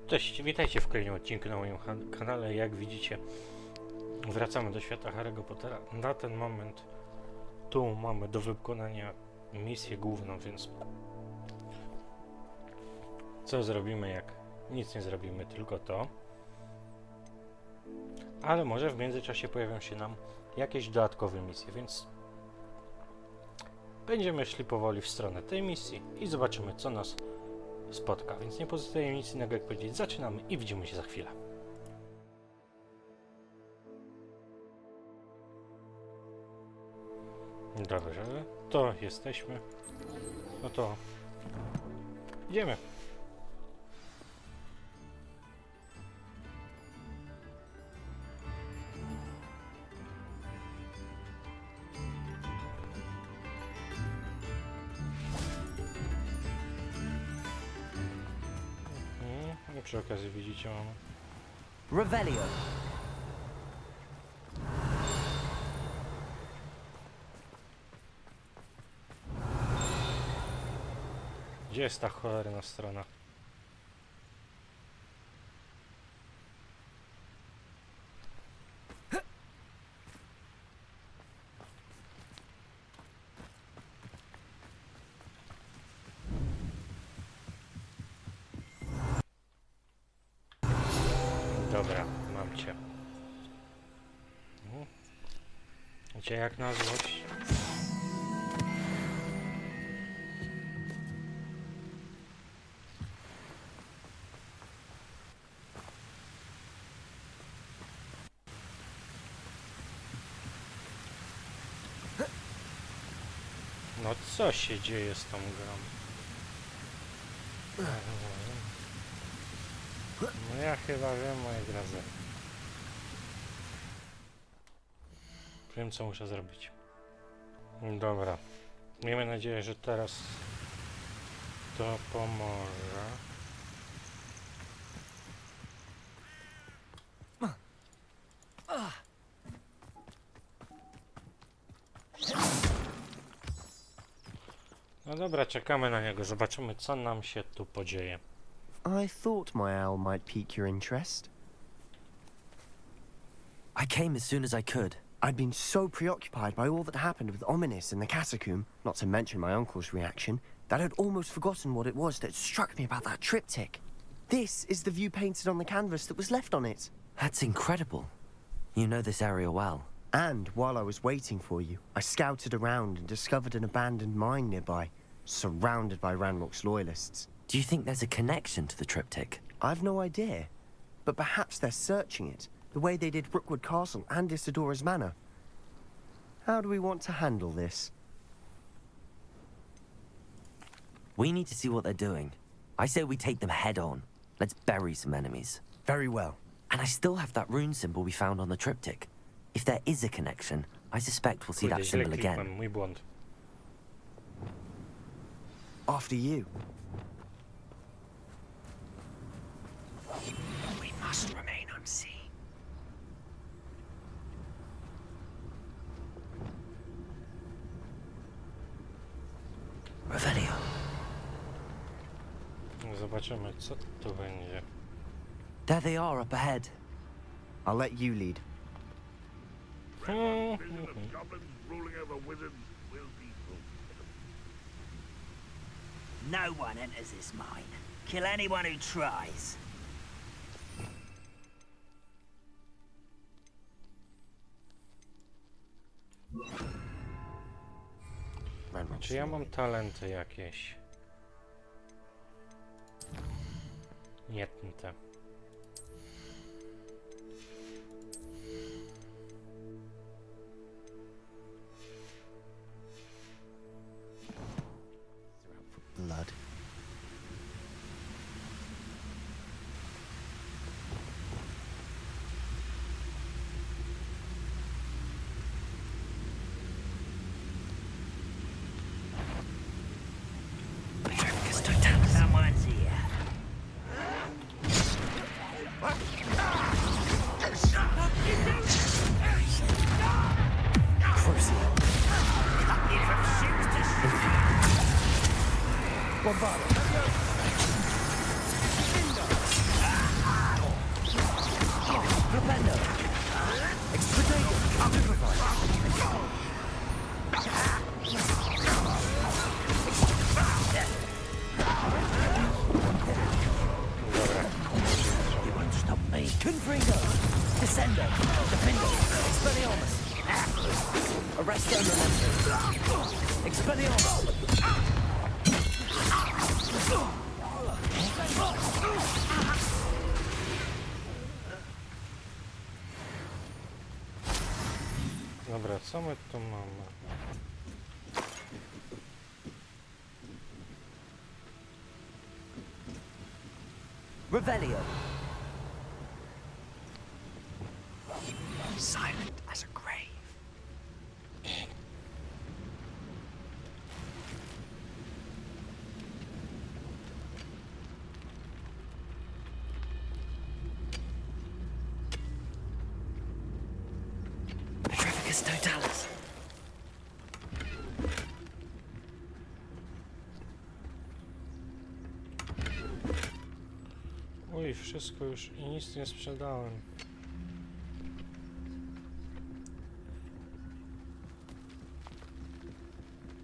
Cześć, witajcie w kolejnym odcinku na moim kanale. Jak widzicie, wracamy do świata Harry'ego Pottera. Na ten moment tu mamy do wykonania misję główną, więc co zrobimy, jak nic nie zrobimy, tylko to. Ale może w międzyczasie pojawią się nam jakieś dodatkowe misje, więc będziemy szli powoli w stronę tej misji i zobaczymy, co nas spotka, więc nie pozostaje nic innego jak powiedzieć zaczynamy i widzimy się za chwilę. Dobrze, to jesteśmy. No to idziemy. I przy okazji widzicie, mamy Revelio. gdzie jest ta cholerna strona? Dobra, mam cię. Gdzie jak na złość? No co się dzieje z tą grą? No ja chyba wiem, moi drodzy. Wiem, co muszę zrobić. Dobra. Miejmy nadzieję, że teraz to pomoże. No dobra, czekamy na niego. Zobaczymy, co nam się tu podzieje. I thought my owl might pique your interest. I came as soon as I could. I'd been so preoccupied by all that happened with Ominis in the catacomb, not to mention my uncle's reaction, that I'd almost forgotten what it was that struck me about that triptych. This is the view painted on the canvas that was left on it. That's incredible. You know this area well. And while I was waiting for you, I scouted around and discovered an abandoned mine nearby, surrounded by Ranrock's loyalists. Do you think there's a connection to the triptych? I've no idea, but perhaps they're searching it, the way they did Brookwood Castle and Isidora's Manor. How do we want to handle this? We need to see what they're doing. I say we take them head on. Let's bury some enemies. Very well. And I still have that rune symbol we found on the triptych. If there is a connection, I suspect we'll see that symbol again. Mój błąd. After you. We must remain unseen. Revelio. Zobaczymy, co tu będzie. There they are up ahead. I'll let you lead. Vision of goblins ruling over wizards will be proof. No one enters this mine. Kill anyone who tries. Czy ja mam talenty jakieś? Nie te. Blood. Someone's here. Confringo! Descendo! Defendo! Expelliarmus! Arresto Memento! Expelliarmus! Dobra, co my tu mamy? Revelio! Silent as a grave. Petrificus totalis! Uj, wszystko już i nic nie sprzedałem.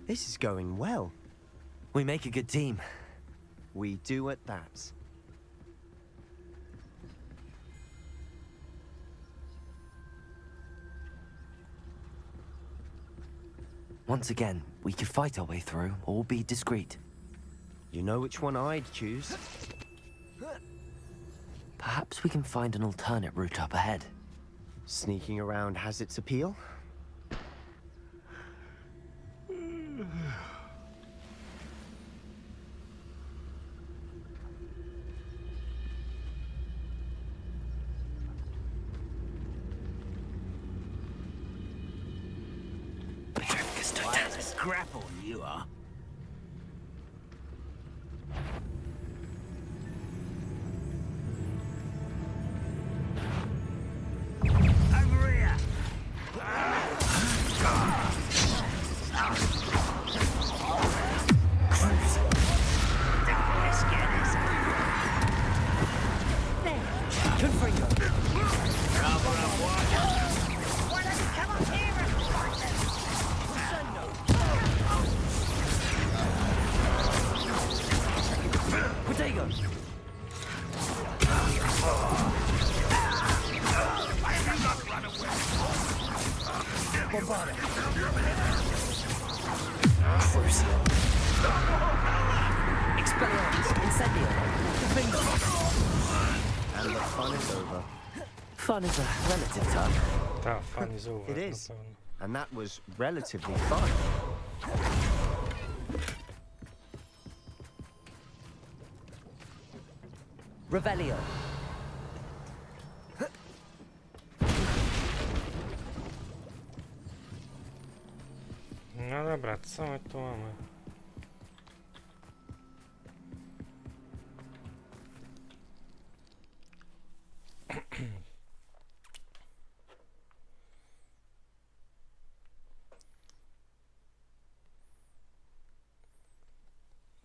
This is going well. We make a good team. We do at that. Once again, we could fight our way through or be discreet. You know which one I'd choose? Perhaps we can find an alternate route up ahead. Sneaking around has its appeal. What a scrapple you are. Over here! Let's get this. Confringo! Cover up water. Why don't you come up here and fight them? Protego! Bombarda! Crucio! Expelliarmus! Incendio! Confringo! And the fun is over. Fun is a relative term. Ta, fan is over. It na is. pewno. And that was relatively fun. Revelio! No dobra, co my tu mamy?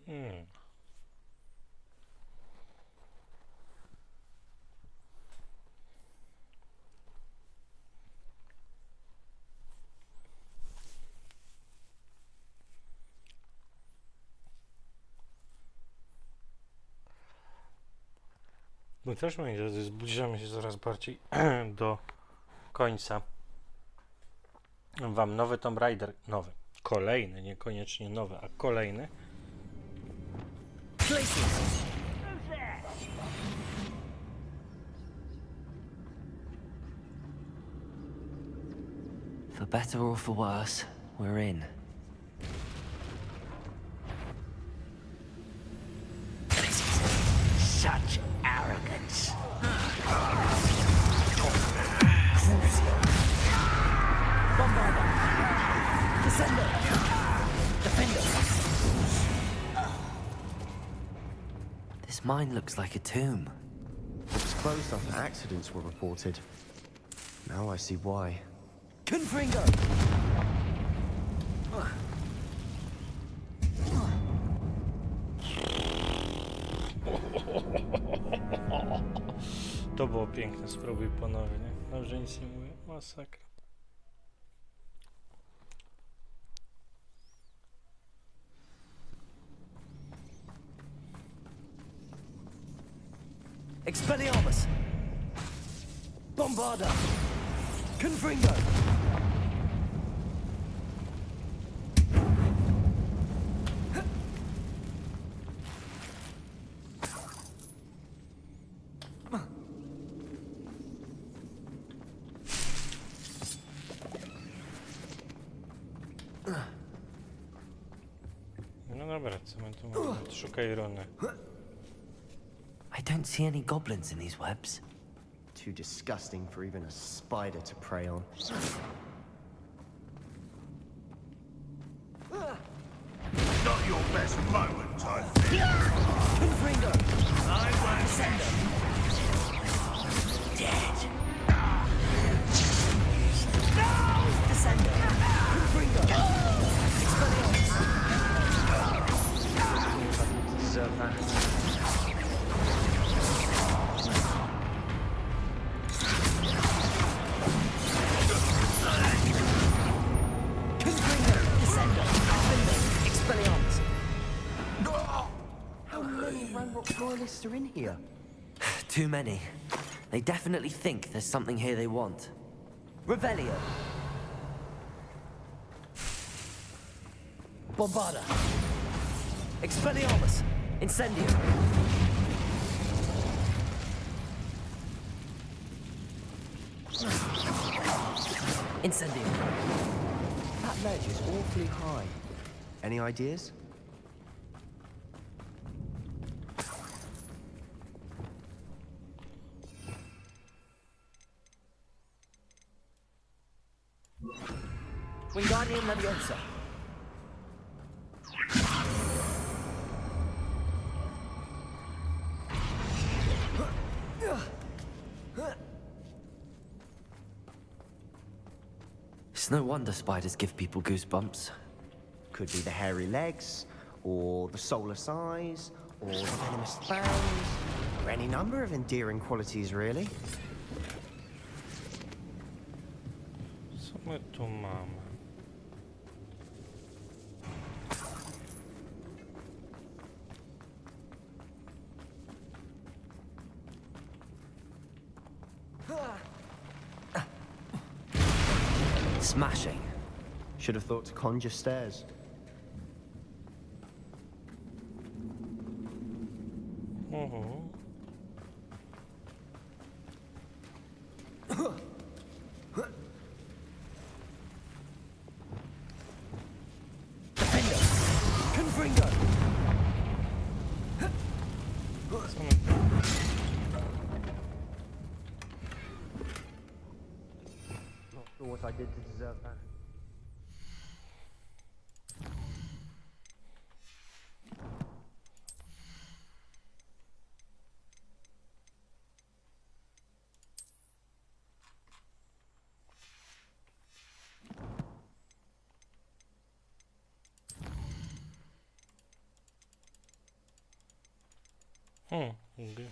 Hmm. No też, moi drodzy, zbliżamy się coraz bardziej do końca. Wam nowy Tomb Raider, kolejny, niekoniecznie nowy, a kolejny. Places! For better or for worse, we're in. Such arrogance. Bombarda! Descendo! Defendo! This mine looks like a tomb. It was closed after accidents were reported. Now I see why. Confringo! To było piękne, spróbuj ponownie. Dobrze, nic nie mówię. Masakra. Expelliarmus! Bombarda! Confringo! No dobra, co my tu mamy? Szukaj runy. I don't see any goblins in these webs. Too disgusting for even a spider to prey on. Not your best moment, I think. Confringo! I won't Send them! Dead. Descender! Confringo! Expelliarmus! Deserve that. How many Ranrock loyalists are in here? Too many. They definitely think there's something here they want. Revelio. Bombarda! Expelliarmus. Incendio. Incendio. That ledge is awfully high. Any ideas? Wingardium Leviosa. It's no wonder spiders give people goosebumps. Could be the hairy legs, or the soulless eyes, or the venomous fangs, or any number of endearing qualities, really. Co my tu mamy? Smashing. Should have thought to conjure stairs. Defender. Confringo! Co my tu? Not sure what I did to deserve that. Gry.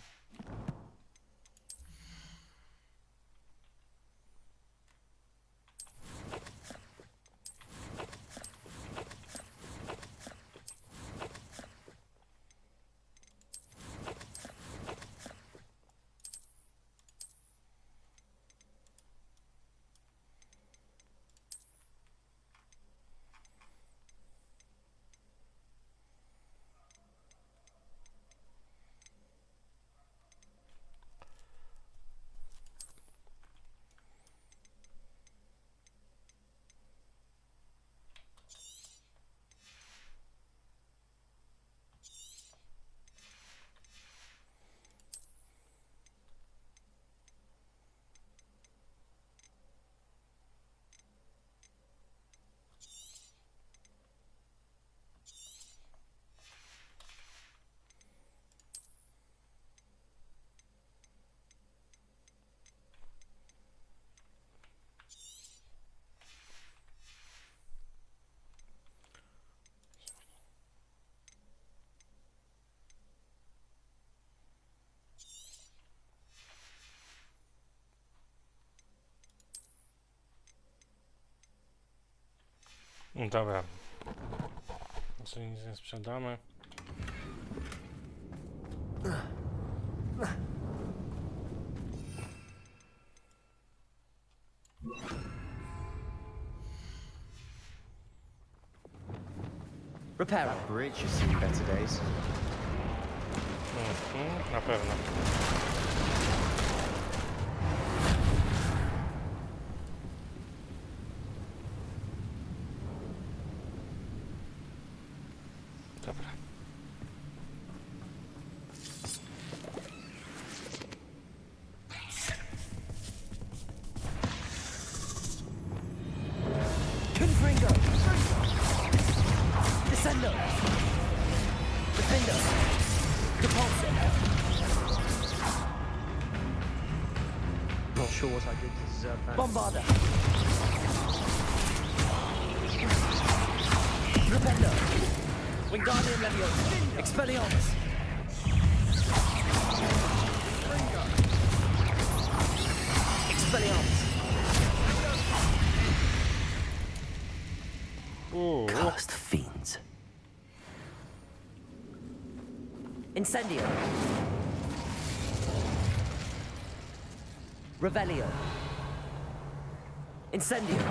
Dobra. Co nic nie sprzedamy. Repair that bridge has seen better days. Na pewno. Dobra. Confringo! Descendo! Defendo! Depulso! Not sure what I did to deserve that. Bombarda! Rependo! Wingardium Leviosa! Expelliarmus! Expelliarmus! Cursed fiends. Incendio. Revelio. Incendio.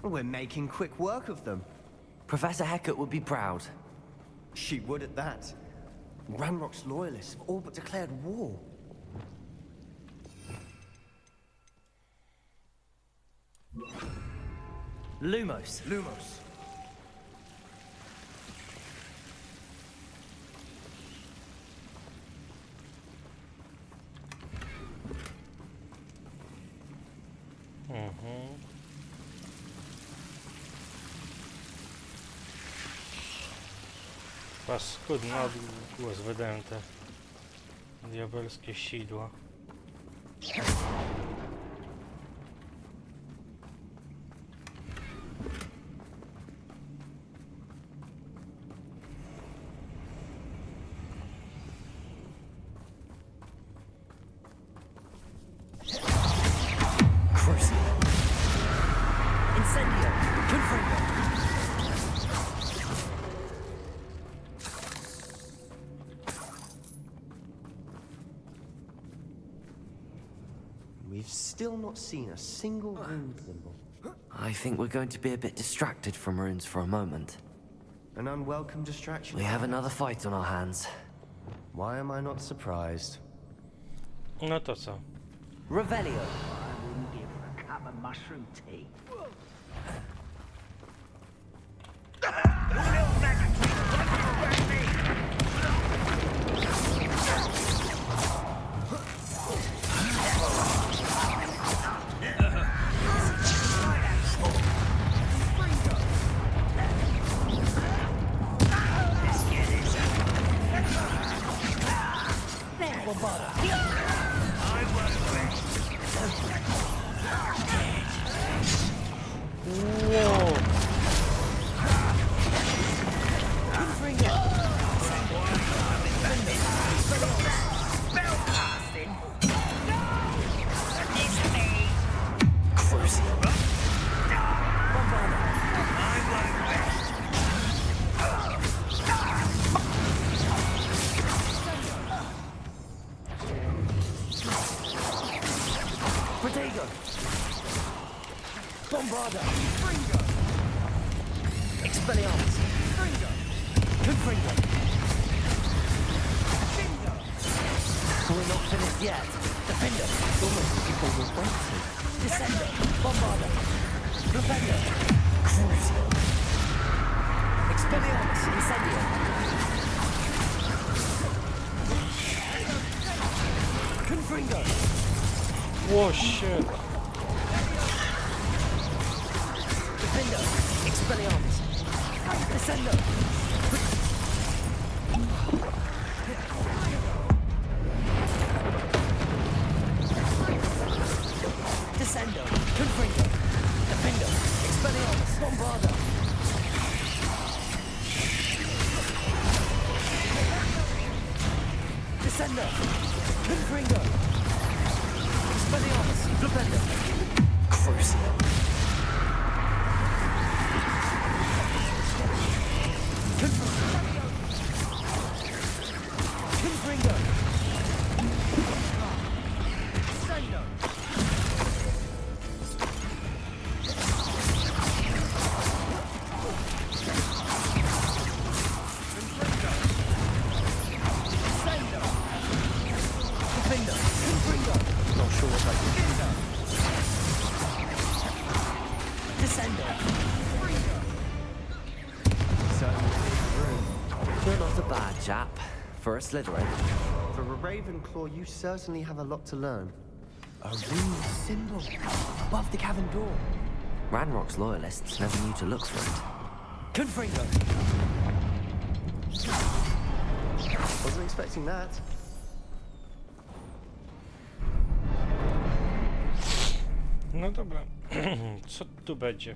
We're making quick work of them. Professor Hecat would be proud. She would at that. Ranrock's loyalists have all but declared war. Lumos. Lumos. Paskudny odgłos wydają te diabelskie sidła. Crucio. Incendio. Confringo. We've still not seen a single rune symbol. I think we're going to be a bit distracted from runes for a moment. An unwelcome distraction. We have another fight on our hands. Why am I not surprised? No to co? Revelio. I wouldn't give a cup of mushroom tea. Bombarda! Fringo! Expelliarmus! Fringo! Confringo! Bingo! We're not finished yet. Defendo! Almost as if all was waiting. Descendo! Bombarda! Defendo! Crucio! Expelliarmus! Incendio! Confringo! Oh shit! Defendo! Expelliarmus! Descendo! Descendo! Confringo! Defendo! Expelliarmus! Bombarda! Descendo! Confringo! Expelliarmus! Defendo! Crucio! Confringo! Not sure what I can Descender. certainly big room. You're not a bad chap. For a Slytherin. For a Ravenclaw, you certainly have a lot to learn. A rune symbol above the cavern door. Ranrock's loyalists never knew to look for it. Confringo. Wasn't expecting that. No dobra, co tu będzie?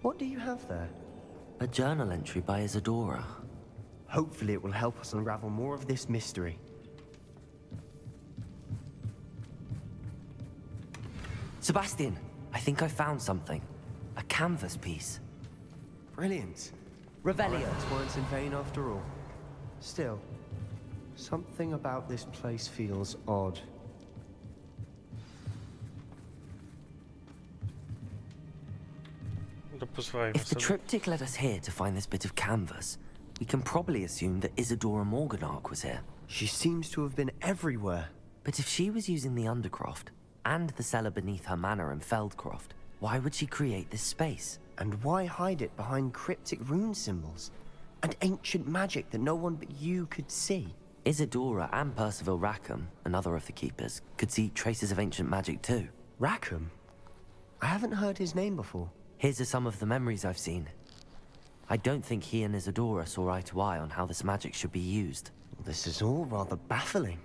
What do you have there? A journal entry by Isadora. Hopefully it will help us unravel more of this mystery. Sebastian, I think I found something. A canvas piece. Brilliant. Revelio. Our efforts weren't in vain after all. Still, something about this place feels odd. To posłuchajmy If the sobie. triptych led us here to find this bit of canvas, we can probably assume that Isadora Morganach was here. She seems to have been everywhere. But if she was using the Undercroft, and the cellar beneath her manor in Feldcroft, why would she create this space? And why hide it behind cryptic rune symbols? And ancient magic that no one but you could see? Isadora and Percival Rackham, another of the keepers, could see traces of ancient magic too. Rackham? I haven't heard his name before. Here's are some of the memories I've seen. I don't think he and Isadora saw eye to eye on how this magic should be used. This is all rather baffling.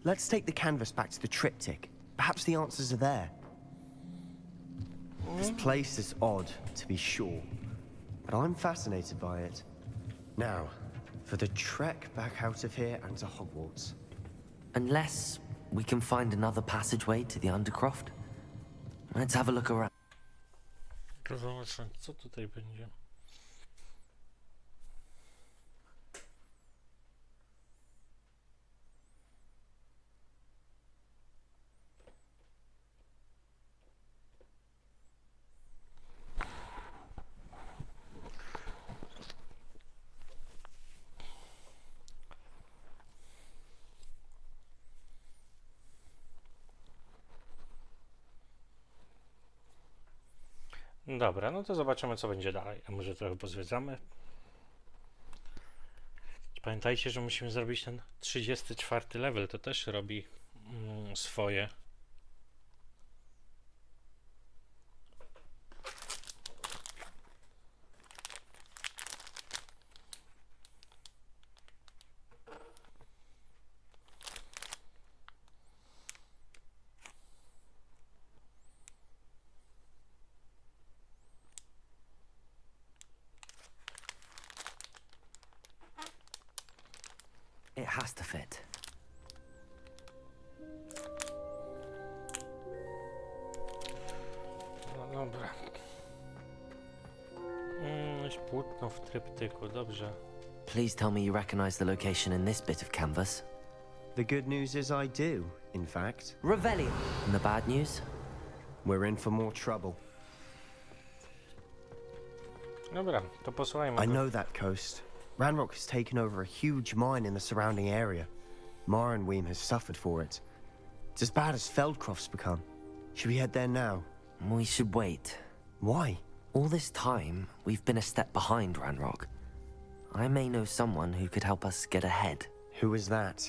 Let's take the canvas back to the triptych. Perhaps the answers are there. This place is odd, to be sure, but I'm fascinated by it. Now, for the trek back out of here and to Hogwarts. Unless we can find another passageway to the Undercroft. Let's have a look around. To zobaczmy, co tutaj będzie. Dobra, no to zobaczymy, co będzie dalej. A może trochę pozwiedzamy. Pamiętajcie, że musimy zrobić ten 34 level. To też robi swoje. It has to fit. No dobra. Płótno w tryptyku, dobrze. Please tell me you recognize the location in this bit of canvas. The good news is I do, in fact. Revelio. And the bad news? We're in for more trouble. Dobra, to posłuchajmy. I know that coast. Ranrock has taken over a huge mine in the surrounding area. Morin has suffered for it. It's as bad as Feldcroft's become. Should we head there now? We should wait. Why? All this time, we've been a step behind Ranrock. I may know someone who could help us get ahead. Who is that?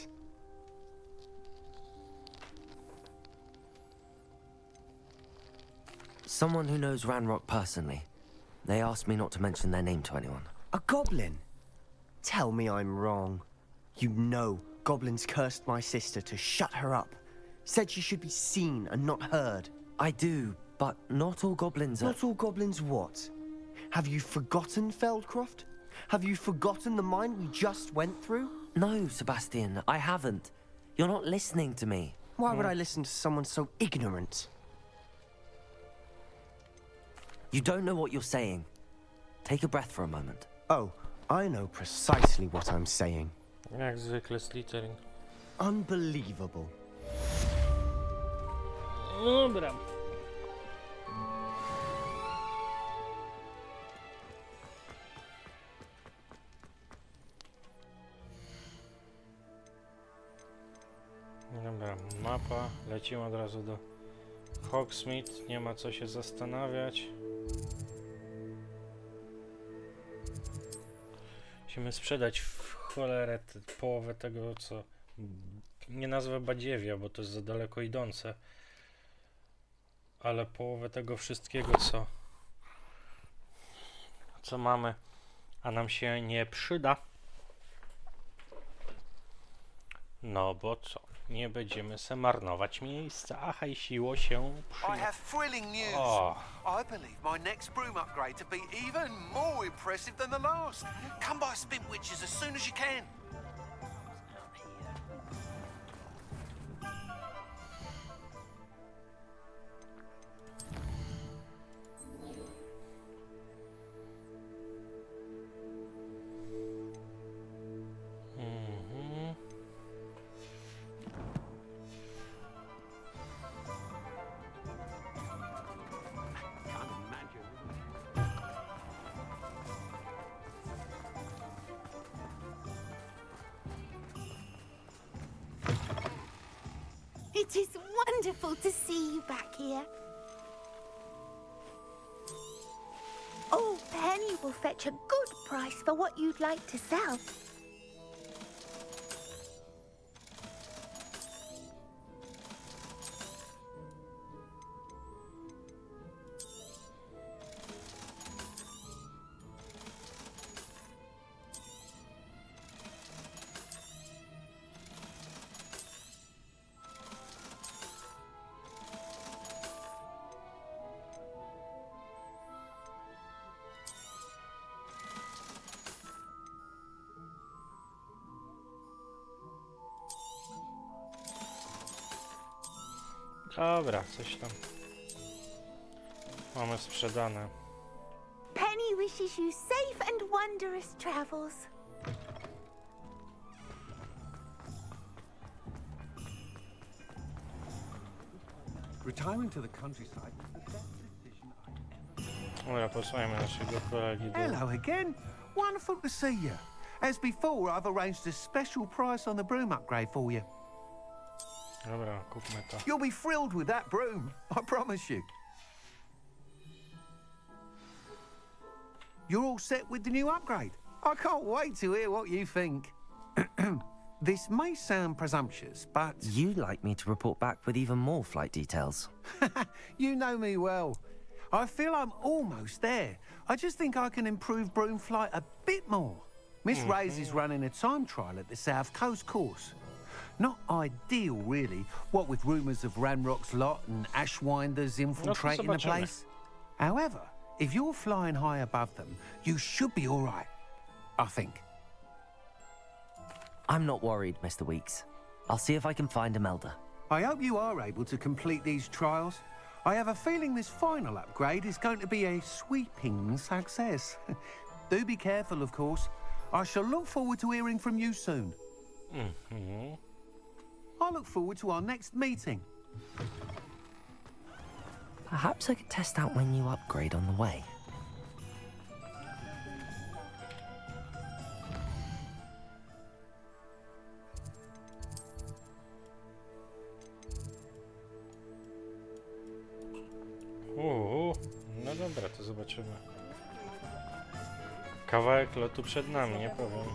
Someone who knows Ranrock personally. They asked me not to mention their name to anyone. A goblin? Tell me I'm wrong. You know goblins cursed my sister to shut her up. Said she should be seen and not heard. I do, but not all goblins are... Not all goblins what? Have you forgotten Feldcroft? Have you forgotten the mine we just went through? No, Sebastian, I haven't. You're not listening to me. Why would I listen to someone so ignorant? You don't know what you're saying. Take a breath for a moment. Oh, I know precisely what I'm saying. Jak zwykle Slytherin. Unbelievable. Dobra. Dobra, mapa. Lecimy od razu do Hogsmeade. Nie ma co się zastanawiać. Musimy sprzedać w cholerę połowę tego, co... Nie nazwę badziewia, bo to jest za daleko idące. Ale połowę tego wszystkiego, co mamy, a nam się nie przyda. No bo co? Nie będziemy se marnować miejsca, a hajsiło się I przyda. have thrilling news. O, I believe my next broom upgrade to be even more impressive than the last. Come by Spin Witches as soon as you can. mhm. It is wonderful to see you back here. Old Penny will fetch a good price for what you'd like to sell. Dobra, coś tam mamy sprzedane. Penny wishes you safe and wondrous travels. Retiring to the countryside was the best decision I Dobra, posłuchajmy naszego kolegi do... Hello again. Wonderful to see you. As before, I've arranged a special price on the broom upgrade for you. Dobra, kupmy to. You'll be thrilled with that broom, I promise you. You're all set with the new upgrade. I can't wait to hear what you think. This may sound presumptuous, but You'd like me to report back with even more flight details. you know me well. I feel I'm almost there. I just think I can improve broom flight a bit more. Miss Ray's is running a time trial at the South Coast course. Not ideal, really, what with rumours of Ranrock's lot and Ashwinders infiltrating the zobaczymy. place. However, if you're flying high above them, you should be all right, I think. I'm not worried, Mr. Weeks. I'll see if I can find Imelda. I hope you are able to complete these trials. I have a feeling this final upgrade is going to be a sweeping success. Do be careful, of course. I shall look forward to hearing from you soon. Mhm. I look forward to our next meeting. Perhaps I could test out my new upgrade on the way. No dobra, to zobaczymy. Kawałek lotu przed nami, nie powiem.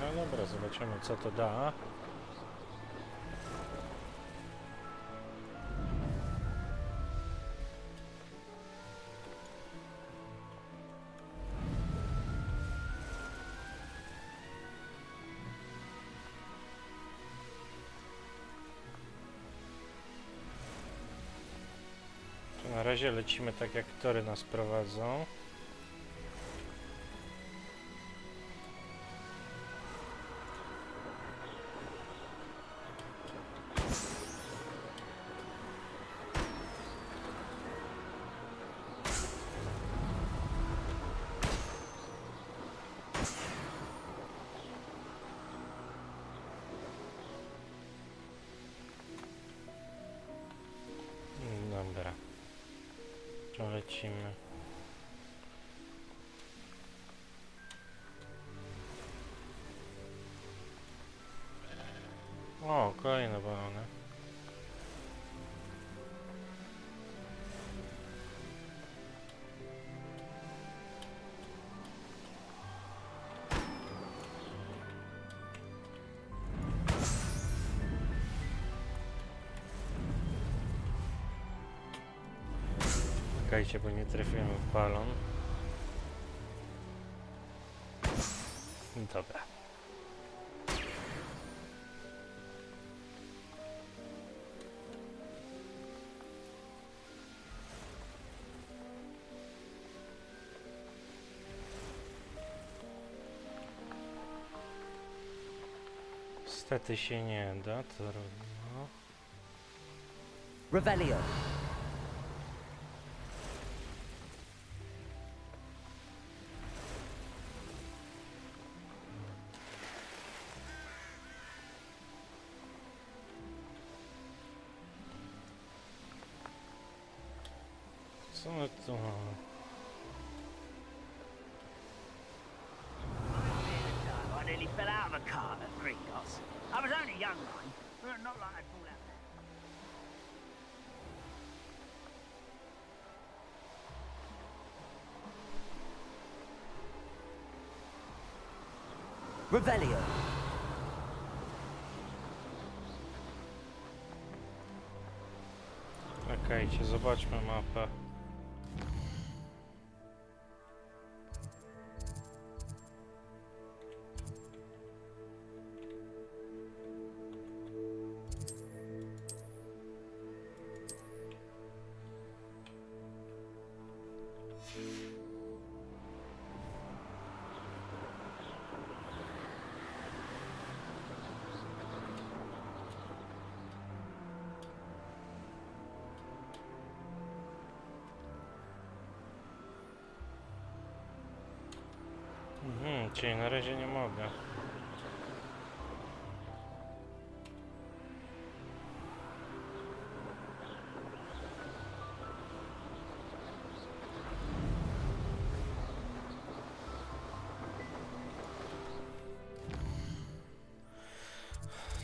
No dobra, zobaczymy co to da. To na razie lecimy tak jak tory nas prowadzą. Dobra. To lecimy. O, kolejne balony. Czekajcie, bo nie trafiłem w balon. Dobra. Niestety się nie da, trudno. Revelio. Co my tu mamy? I nearly fell out of a cart at Gringotts. I was only young, mind, but not like I'd fall out there. Revelio. Czekajcie, zobaczmy mapę. Czyli na razie nie mogę.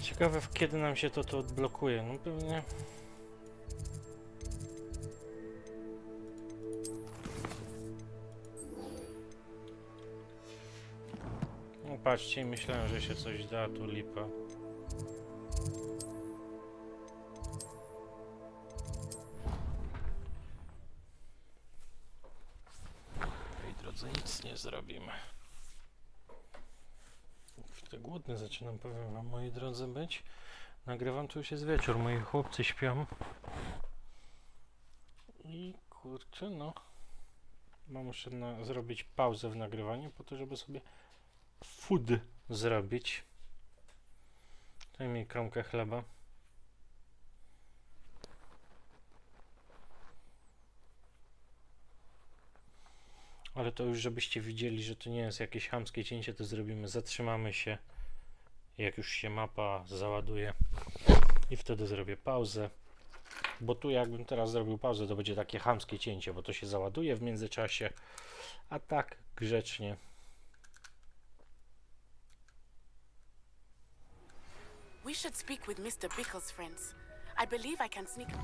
Ciekawe, kiedy nam się to odblokuje. No pewnie. No patrzcie, myślałem, że się coś da, tu lipa. Ej, drodzy, nic nie zrobimy. Głodny zaczynam, powiem wam, moi drodzy, być. Nagrywam, tu już jest wieczór, moi chłopcy śpią. I kurczę, no. Muszę zrobić pauzę w nagrywaniu po to, żeby sobie food zrobić. Daj mi kromkę chleba. Ale to już, żebyście widzieli, że to nie jest jakieś chamskie cięcie, to zrobimy, zatrzymamy się, jak już się mapa załaduje i wtedy zrobię pauzę, bo tu jakbym teraz zrobił pauzę, to będzie takie chamskie cięcie, bo to się załaduje w międzyczasie, a tak grzecznie. We should speak with Mr. Bickle's friends. I believe I can sneak away.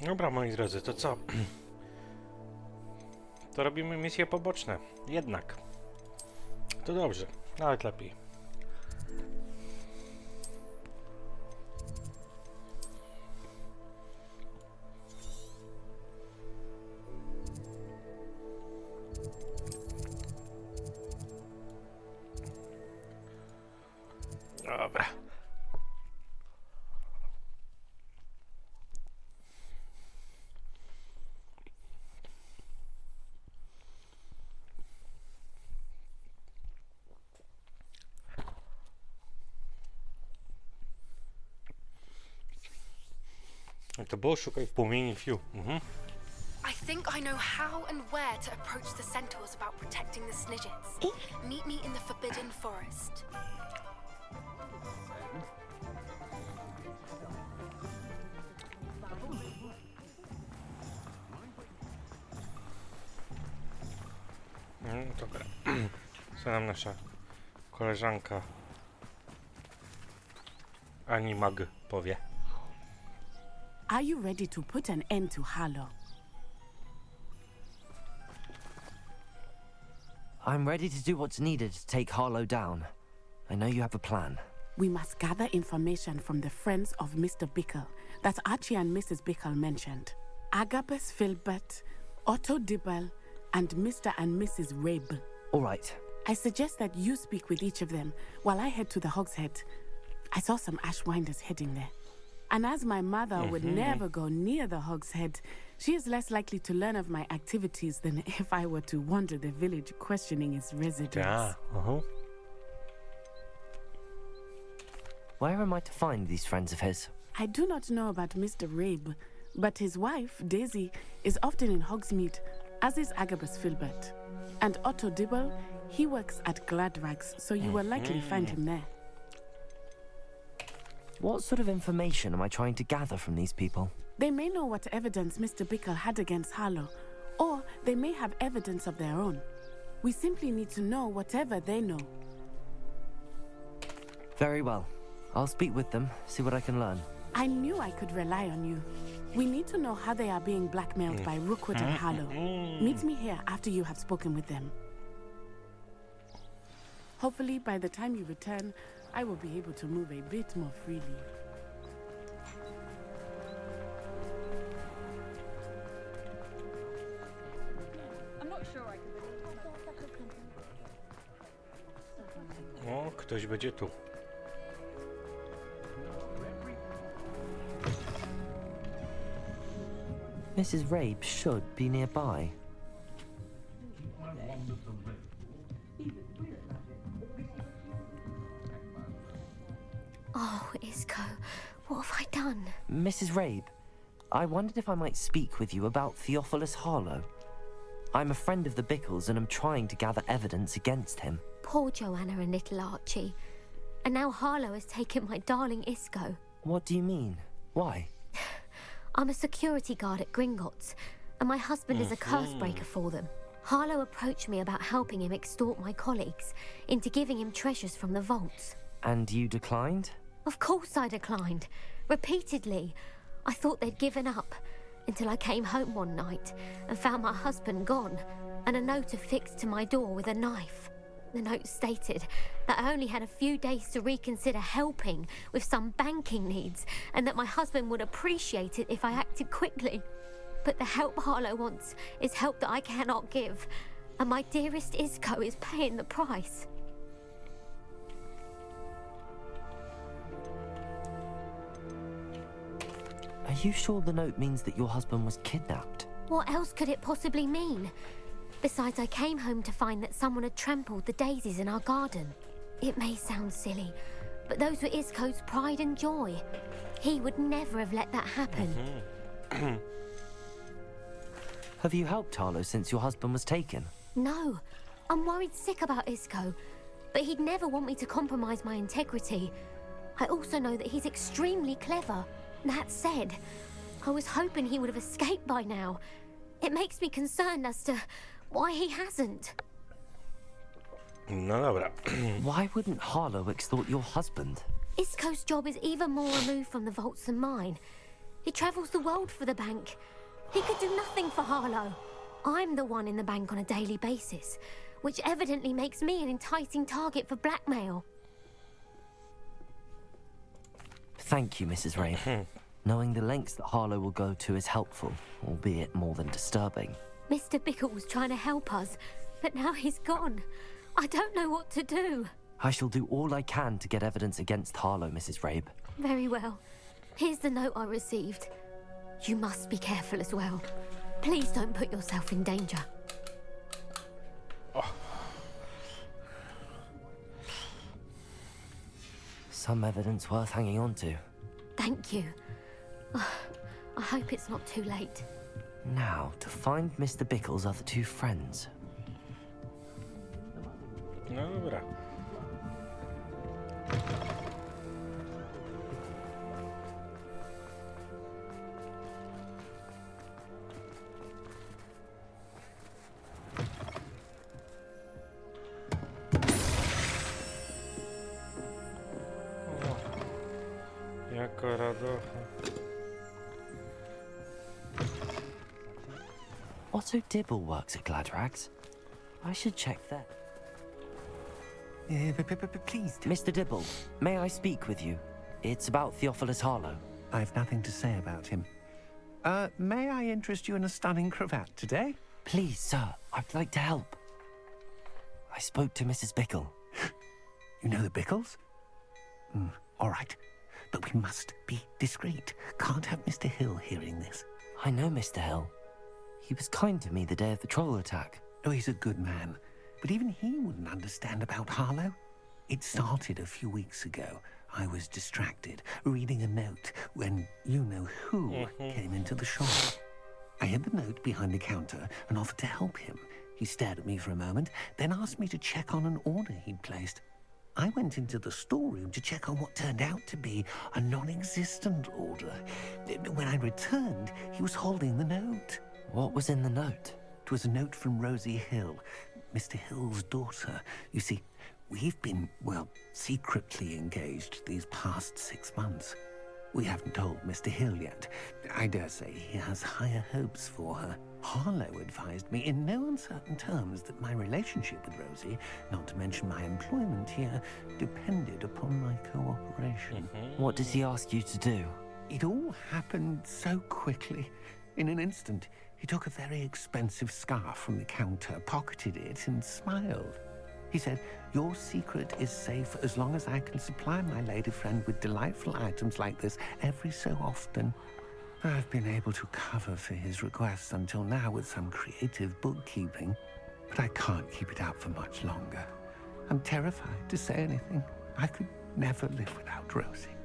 Dobra, moi drodzy, to co? To robimy misje poboczne. Jednak. To dobrze. Nawet lepiej. Dobra. To było szukaj w płomieni fiu. I think I know how and where to approach the centaurs about protecting the Snidgets. Meet me in the Forbidden Forest. dobra. Co nam nasza koleżanka Ani Mag powie? Are you ready to put an end to Harlow? I'm ready to do what's needed to take Harlow down. I know you have a plan. We must gather information from the friends of Mr. Bickle that Archie and Mrs. Bickle mentioned. Agabus Filbert, Otto Dibble, and Mr. and Mrs. Rabe. All right. I suggest that you speak with each of them while I head to the Hogshead. I saw some Ashwinders heading there. And as my mother would never go near the Hogshead, she is less likely to learn of my activities than if I were to wander the village questioning its residents. Yeah. Where am I to find these friends of his? I do not know about Mr. Rabe, but his wife, Daisy, is often in Hogsmeade, as is Agabus Filbert. And Otto Dibble, he works at Gladrags, so you will likely find him there. What sort of information am I trying to gather from these people? They may know what evidence Mr. Bickle had against Harlow, or they may have evidence of their own. We simply need to know whatever they know. Very well. I'll speak with them, see what I can learn. I knew I could rely on you. We need to know how they are being blackmailed by Rookwood and Harlow. Meet me here after you have spoken with them. Hopefully, by the time you return, I will be able to move a bit more freely. I'm not sure I can believe O, ktoś będzie tu. Mrs. Rabe should be nearby. Oh, Isco, what have I done? Mrs. Rabe, I wondered if I might speak with you about Theophilus Harlow. I'm a friend of the Bickles and am trying to gather evidence against him. Poor Joanna and little Archie. And now Harlow has taken my darling Isco. What do you mean? Why? I'm a security guard at Gringotts, and my husband is a curse breaker for them. Harlow approached me about helping him extort my colleagues into giving him treasures from the vaults. And you declined? Of course I declined. Repeatedly. I thought they'd given up, until I came home one night and found my husband gone, and a note affixed to my door with a knife. The note stated that I only had a few days to reconsider helping with some banking needs, and that my husband would appreciate it if I acted quickly. But the help Harlow wants is help that I cannot give, and my dearest Isco is paying the price. Are you sure the note means that your husband was kidnapped? What else could it possibly mean? Besides, I came home to find that someone had trampled the daisies in our garden. It may sound silly, but those were Isco's pride and joy. He would never have let that happen. Have you helped Harlow since your husband was taken? No, I'm worried sick about Isco, but he'd never want me to compromise my integrity. I also know that he's extremely clever. That said, I was hoping he would have escaped by now. It makes me concerned as to why he hasn't. No dobra. Why wouldn't Harlow extort your husband? Isco's job is even more removed from the vaults than mine. He travels the world for the bank. He could do nothing for Harlow. I'm the one in the bank on a daily basis, which evidently makes me an enticing target for blackmail. Thank you, Mrs. Rabe. Knowing the lengths that Harlow will go to is helpful, albeit more than disturbing. Mr. Bickle was trying to help us, but now he's gone. I don't know what to do. I shall do all I can to get evidence against Harlow, Mrs. Rabe. Very well. Here's the note I received. You must be careful as well. Please don't put yourself in danger. Some evidence worth hanging on to. Thank you. I hope it's not too late. Now, to find Mr. Bickle's other two friends. No dobra. Otto Dibble works at Gladrags. I should check that. Please, Mr. Dibble, may I speak with you? It's about Theophilus Harlow. I've nothing to say about him. May I interest you in a stunning cravat today? Please, sir, I'd like to help. I spoke to Mrs. Bickle. You know the Bickles? All right. But we must be discreet. Can't have Mr. Hill hearing this. I know Mr. Hill. He was kind to me the day of the troll attack. Oh, he's a good man. But even he wouldn't understand about Harlow. It started a few weeks ago. I was distracted, reading a note, when you-know-who came into the shop. I hid the note behind the counter and offered to help him. He stared at me for a moment, then asked me to check on an order he'd placed. I went into the storeroom to check on what turned out to be a non-existent order. When I returned, he was holding the note. What was in the note? It was a note from Rosie Hill, Mr. Hill's daughter. You see, we've been, well, secretly engaged these past 6 months. We haven't told Mr. Hill yet. I dare say he has higher hopes for her. Harlow advised me in no uncertain terms that my relationship with Rosie, not to mention my employment here, depended upon my cooperation. What did he ask you to do? It all happened so quickly. In an instant, he took a very expensive scarf from the counter, pocketed it, and smiled. He said, "Your secret is safe as long as I can supply my lady friend with delightful items like this every so often." I've been able to cover for his requests until now with some creative bookkeeping, but I can't keep it up for much longer. I'm terrified to say anything. I could never live without Rosie.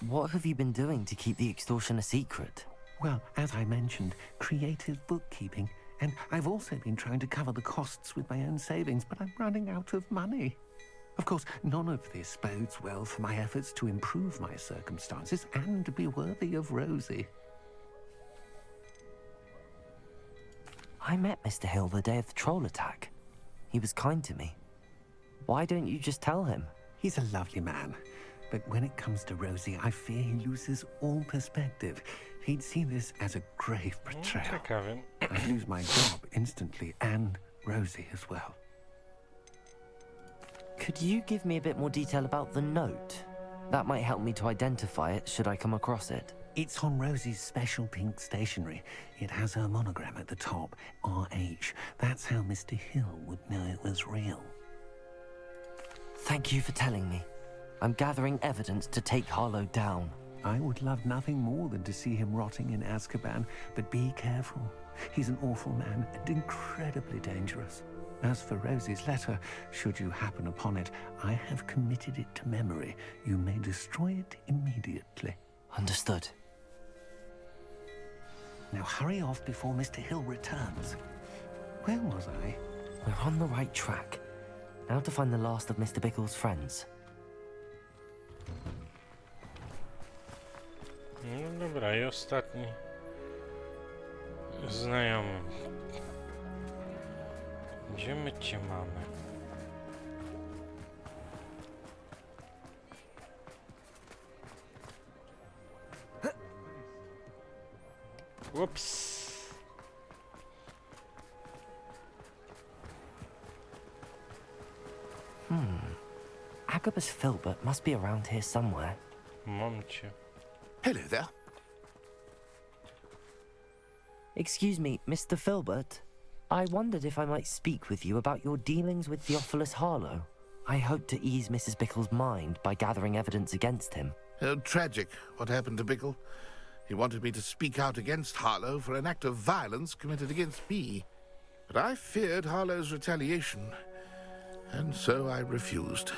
What have you been doing to keep the extortion a secret? Well, as I mentioned, creative bookkeeping. And I've also been trying to cover the costs with my own savings, but I'm running out of money. Of course, none of this bodes well for my efforts to improve my circumstances and to be worthy of Rosie. I met Mr. Hill the day of the troll attack. He was kind to me. Why don't you just tell him? He's a lovely man. But when it comes to Rosie, I fear he loses all perspective. He'd see this as a grave betrayal. I'd lose my job instantly, and Rosie as well. Could you give me a bit more detail about the note? That might help me to identify it should I come across it. It's on Rosie's special pink stationery. It has her monogram at the top, RH. That's how Mr. Hill would know it was real. Thank you for telling me. I'm gathering evidence to take Harlow down. I would love nothing more than to see him rotting in Azkaban, but be careful. He's an awful man and incredibly dangerous. As for Rosie's letter, should you happen upon it, I have committed it to memory. You may destroy it immediately. Understood. Now hurry off before Mr. Hill returns. Where was I? We're on the right track. Now to find the last of Mr. Bickle's friends. No dobra, i ostatni znajomy. Gdzie my cię mamy? Ups. Agabus Filbert must be around here somewhere. Mam cię. Hello there. Excuse me, Mr. Filbert. I wondered if I might speak with you about your dealings with Theophilus Harlow. I hope to ease Mrs. Bickle's mind by gathering evidence against him. Tragic, what happened to Bickle. He wanted me to speak out against Harlow for an act of violence committed against me. But I feared Harlow's retaliation, and so I refused.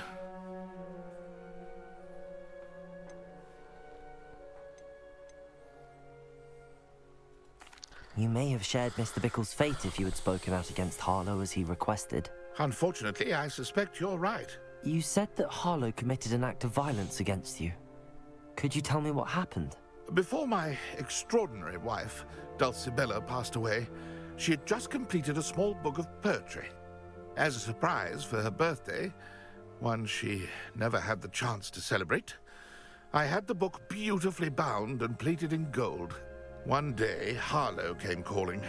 You may have shared Mr. Bickle's fate if you had spoken out against Harlow as he requested. Unfortunately, I suspect you're right. You said that Harlow committed an act of violence against you. Could you tell me what happened? Before my extraordinary wife, Dulcibella, passed away, she had just completed a small book of poetry. As a surprise for her birthday, one she never had the chance to celebrate. I had the book beautifully bound and plated in gold. One day, Harlow came calling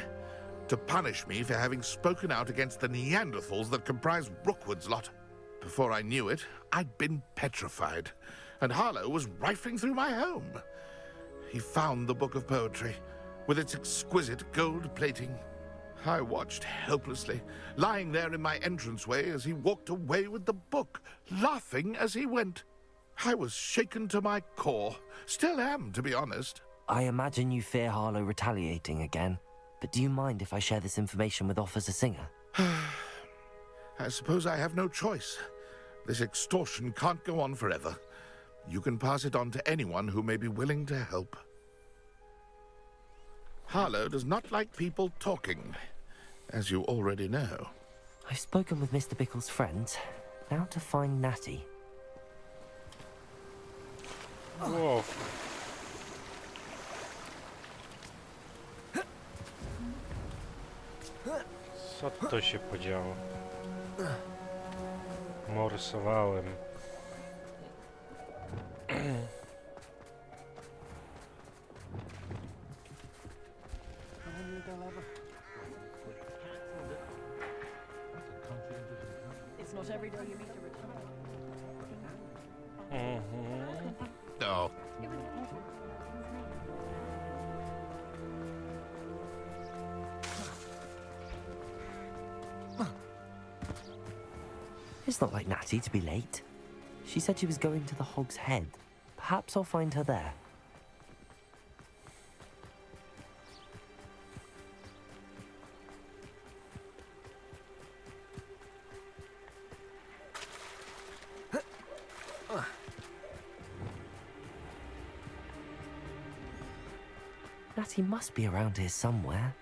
to punish me for having spoken out against the Neanderthals that comprise Rookwood's lot. Before I knew it, I'd been petrified, and Harlow was rifling through my home. He found the book of poetry, with its exquisite gold plating. I watched helplessly, lying there in my entranceway as he walked away with the book, laughing as he went. I was shaken to my core. Still am, to be honest. I imagine you fear Harlow retaliating again, but do you mind if I share this information with Officer Singer? I suppose I have no choice. This extortion can't go on forever. You can pass it on to anyone who may be willing to help. Harlow does not like people talking, as you already know. I've spoken with Mr. Bickle's friends. Now to find Natty. Wow. Co to się podziało? Morsowałem. It's not every day you meet a return. No. It's not like Natty to be late. She said she was going to the Hog's Head. Perhaps I'll find her there. Natty must be around here somewhere.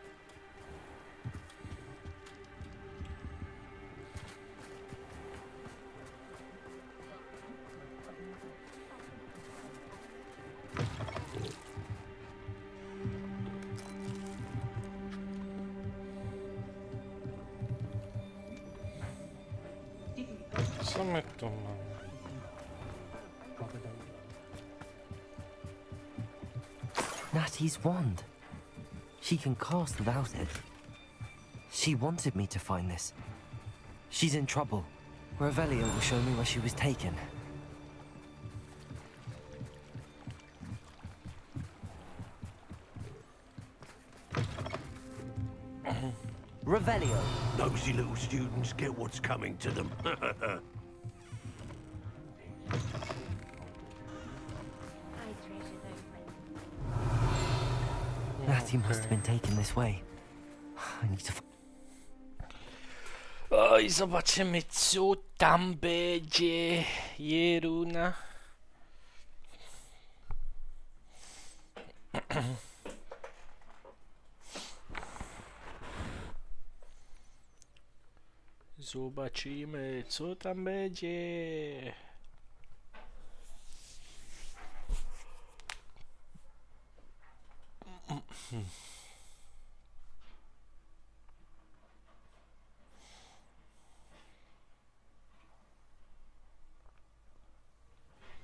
Co my tu mamy? Natty's wand. She can cast without it. She wanted me to find this. She's in trouble. Revelio will show me where she was taken. Revelio. Nosy little students get what's coming to them. Natty must have been taken this way. I need to. Oj, zobaczymy, co tam będzie. Jeruna. Zobaczymy, co tam będzie.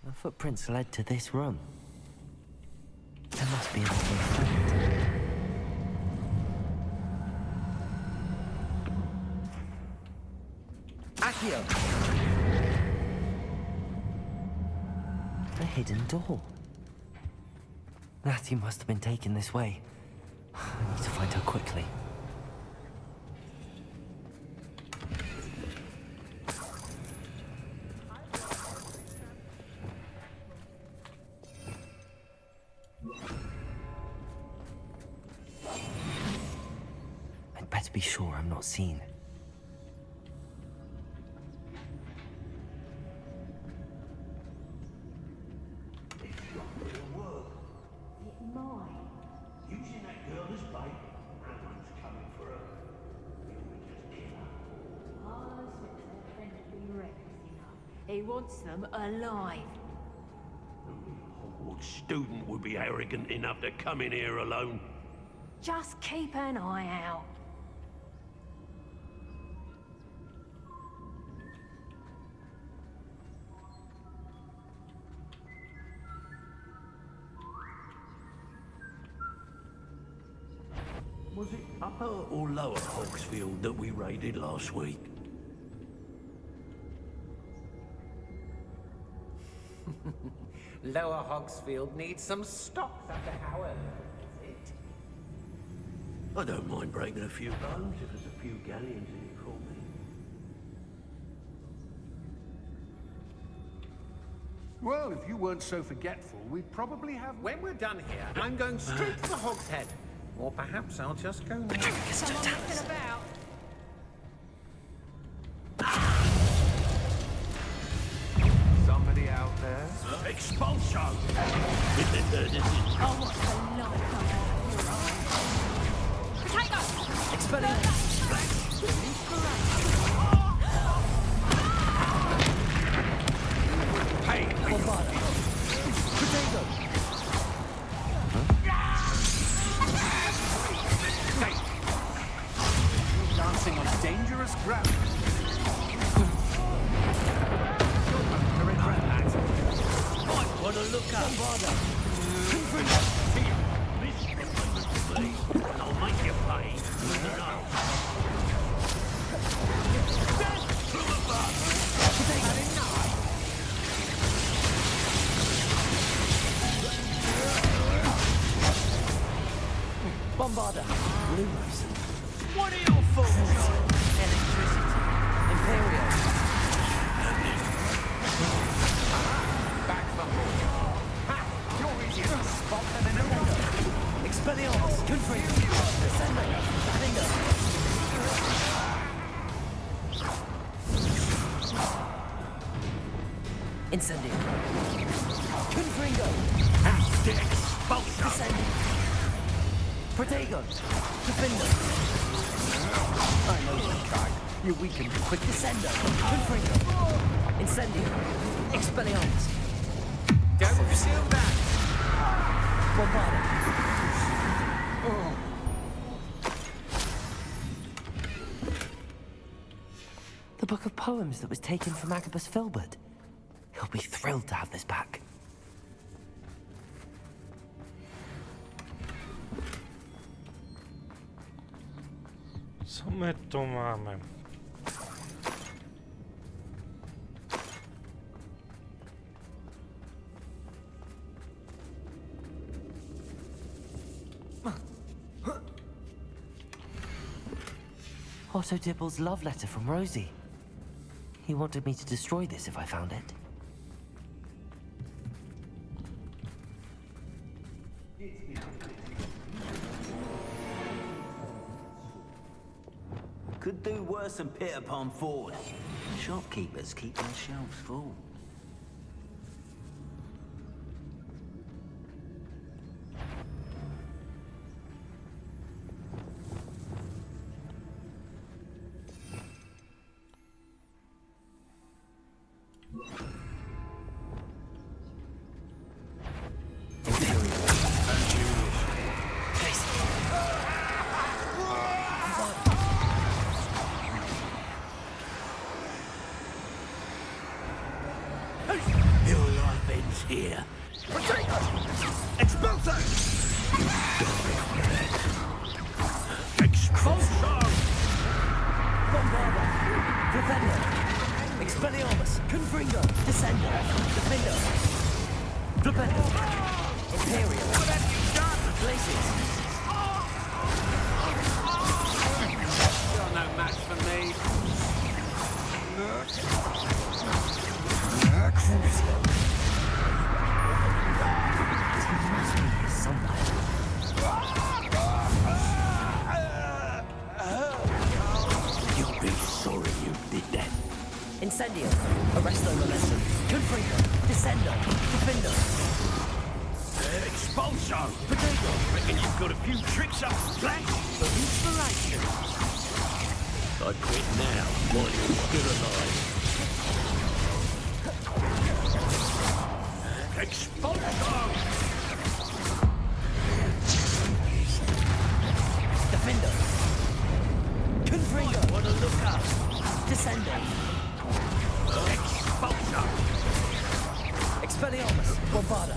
The footprints led to this room. There must be another friend. Accio! A hidden door. Natty must have been taken this way. I need to find her quickly. I'd better be sure I'm not seen. Using that girl as bait, everyone's coming for her. He wants them alive. What student would be arrogant enough to come in here alone? Just keep an eye out. Was it upper or lower Hogsfield that we raided last week? Lower Hogsfield needs some stocks under Howard. I don't mind breaking a few bones if there's a few galleons in it for me. Well, if you weren't so forgetful, we'd probably have... When we're done here, I'm going straight to the Hog's Head. Or perhaps I'll just go now. Someone messing about. Somebody out there? Expulsion! Oh, what's the light come out of your eyes? Potato! Expelliarmus! Hey! Bombarda! Potato! Dancing on dangerous ground. Might want to look up. Bombarda! This remembers to me, and I'll make you pay. Bombarda! Lumos! What are your thoughts? Electricity! Imperial! Back from home. Ha! You're easy to spot them in a window. Expelliarmus! Confringo! Descendo! Bingo! Incendio! Confringo! Descendo! Protego! Defendo! I know your kind. You're weak and quick. Descendo! Confringo! Incendio! Expelliarmus! Don't seal that. Bombarda! The book of poems that was taken from Agabus Filbert. He'll be thrilled to have this back. Co my tu mamy? Otto Dibble's love letter from Rosie. He wanted me to destroy this if I found it. Could do worse than Peter Pan Ford. Shopkeepers keep their shelves full. Your life ends here. Expulsion! Expulsion! Bombarda! Defender! Expelliarmus! Confringo! Descendo! Defendo! Flipendo! Imperial! What have you done? Glacius! You're no match for me. You'll be sorry you did that. Incendio! Arresto Momentum! Confringo! Descendo! Defendo! Expulsion! Potato! Reckon you've got a few tricks up flat for inspiration. I quit now while you're still alive. Expulsion! Defendo! Confringo! Wanna look up? Descendo! Expulsion! Expelliarmus! Bombarda!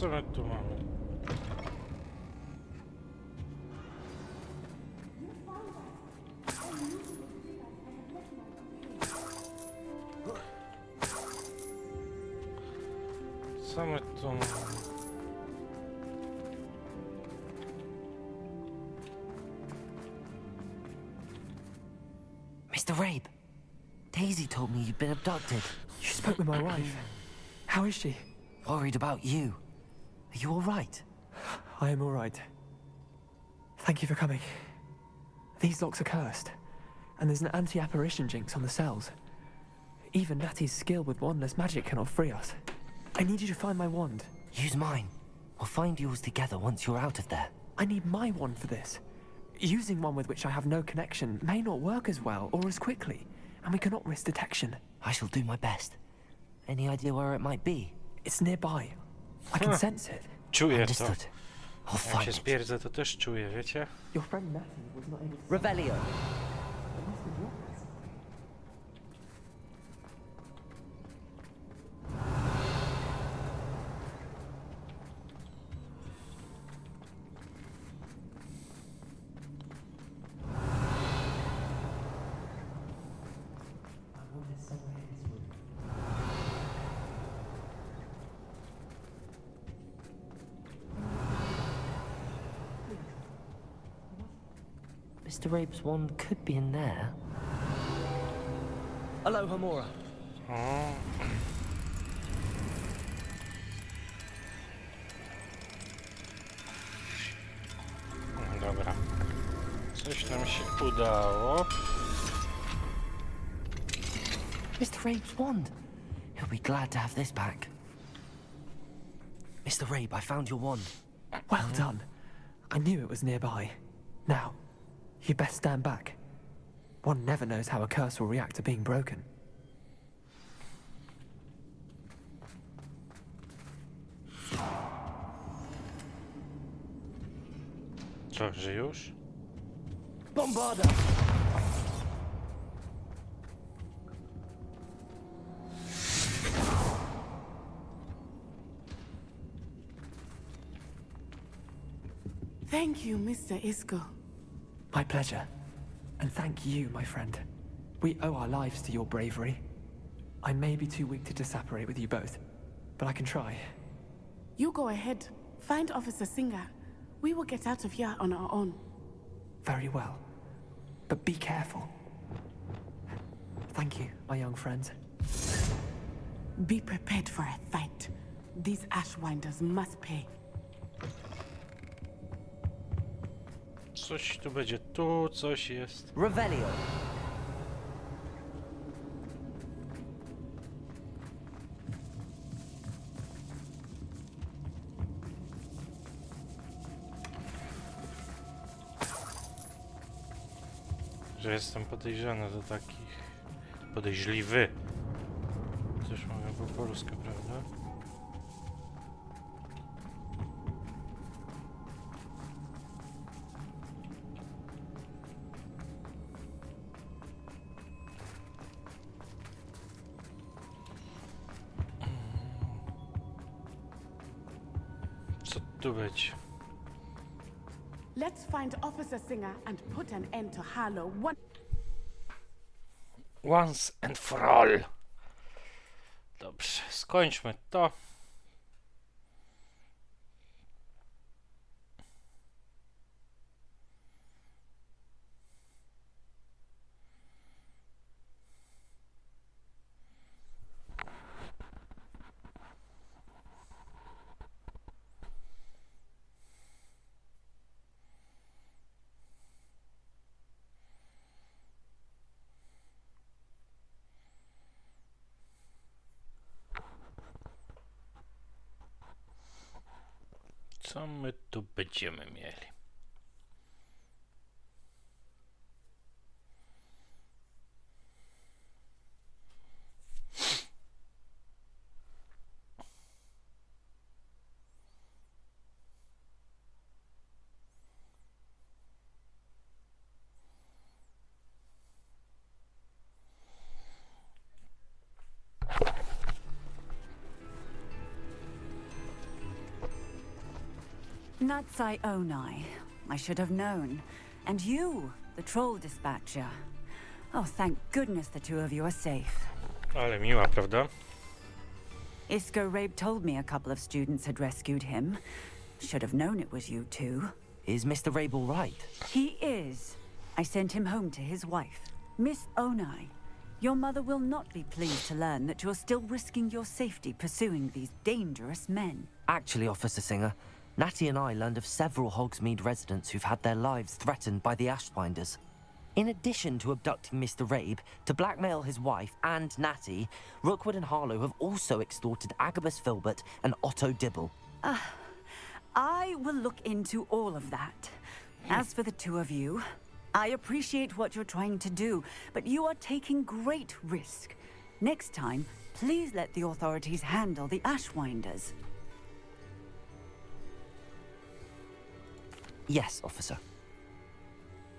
Co my tu mamy? Co my tu mamy? Mr. Rabe, Daisy told me you'd been abducted. You spoke with my wife. How is she? Worried about you. Are you all right? I am all right. Thank you for coming. These locks are cursed, and there's an anti-apparition jinx on the cells. Even Natty's skill with wandless magic cannot free us. I need you to find my wand. Use mine. We'll find yours together once you're out of there. I need my wand for this. Using one with which I have no connection may not work as well or as quickly, and we cannot risk detection. I shall do my best. Any idea where it might be? It's nearby. I can sense it. Czuję to. Understood. I'll Jak find się it. spierdzę, to też czuję, wiecie? Your friend Natty was not able to... Revelio. Mr. Rabe's wand could be in there. Hello, Hamora. O. No dobra. Coś nam się udało. Mr. Rabe's wand. He'll be glad to have this back. Mr. Rabe, I found your wand. Well done. I knew it was nearby. Now, you best stand back. One never knows how a curse will react to being broken. Co, że już? Bombarda! Thank you, Mr. Isco. My pleasure. And thank you, my friend. We owe our lives to your bravery. I may be too weak to disapparate with you both, but I can try. You go ahead. Find Officer Singer. We will get out of here on our own. Very well. But be careful. Thank you, my young friend. Be prepared for a fight. These Ashwinders must pay. Coś tu będzie, tu coś jest. Revelio. Że jestem podejrzany do takich... podejrzliwy. Też mogę po polsku, prawda? Co tu będzie? Let's find Officer Singer and put an end to Harlow Once and for all. Dobrze, skończmy to. Co my tu będziemy mieli? Natsai Onai. I should have known. And you, the troll dispatcher. Oh, thank goodness the two of you are safe. Ale miła, prawda? Isco Rabe told me a couple of students had rescued him. Should have known it was you two. Is Mr. Rabe all right? He is. I sent him home to his wife. Miss Onai, your mother will not be pleased to learn that you're still risking your safety pursuing these dangerous men. Actually, Officer Singer, Natty and I learned of several Hogsmeade residents who've had their lives threatened by the Ashwinders. In addition to abducting Mr. Rabe, to blackmail his wife and Natty, Rookwood and Harlow have also extorted Agabus Filbert and Otto Dibble. I will look into all of that. As for the two of you, I appreciate what you're trying to do, but you are taking great risk. Next time, please let the authorities handle the Ashwinders. Yes, officer.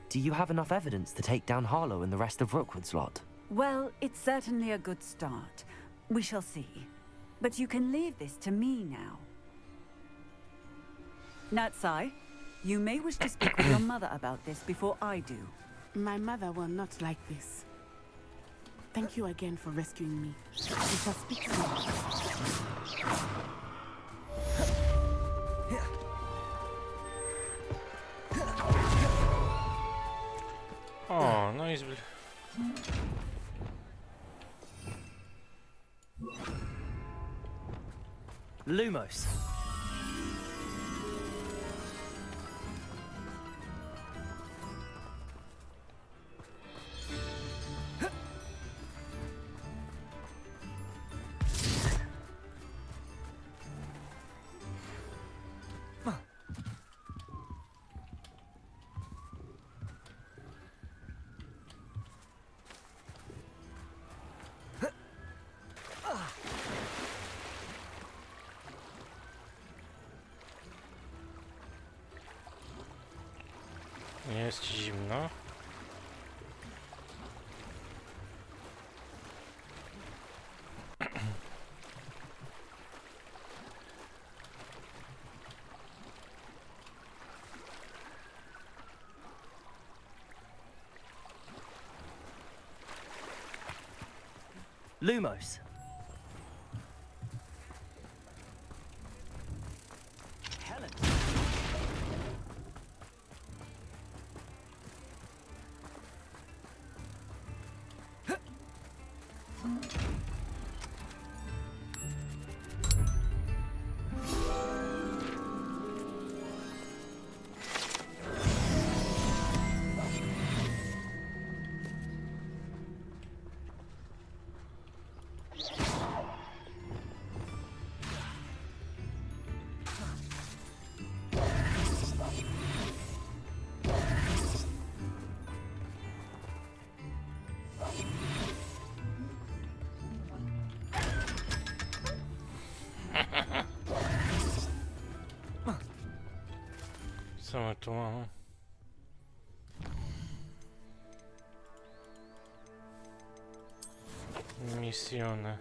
Do you have enough evidence to take down Harlow and the rest of Rookwood's lot? Well, it's certainly a good start. We shall see. But you can leave this to me now. Natsai, you may wish to speak with your mother about this before I do. My mother will not like this. Thank you again for rescuing me. We shall speak soon. O, no i Lumos. nie jest ci zimno. Lumos. Co my tu mamy? Misjony.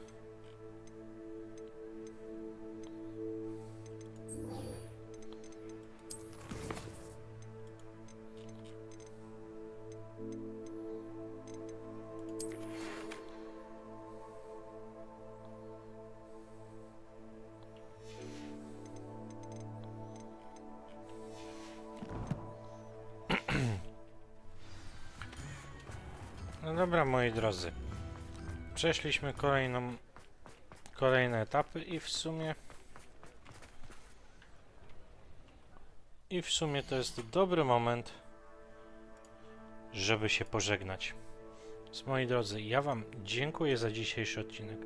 No dobra, moi drodzy. Przeszliśmy kolejne etapy i w sumie to jest dobry moment, żeby się pożegnać. Więc moi drodzy, ja wam dziękuję za dzisiejszy odcinek.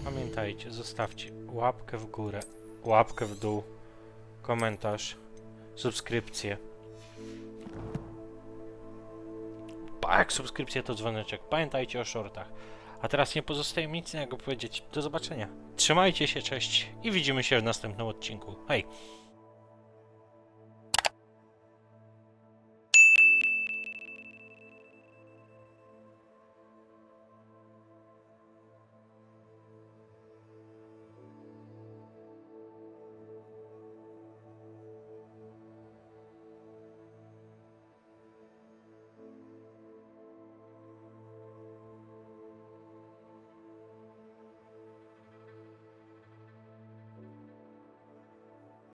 Pamiętajcie, zostawcie łapkę w górę, łapkę w dół, komentarz, subskrypcję. Jak subskrypcja to dzwoneczek. Pamiętajcie o shortach. A teraz nie pozostaje mi nic innego powiedzieć. Do zobaczenia. Trzymajcie się, cześć i widzimy się w następnym odcinku. Hej!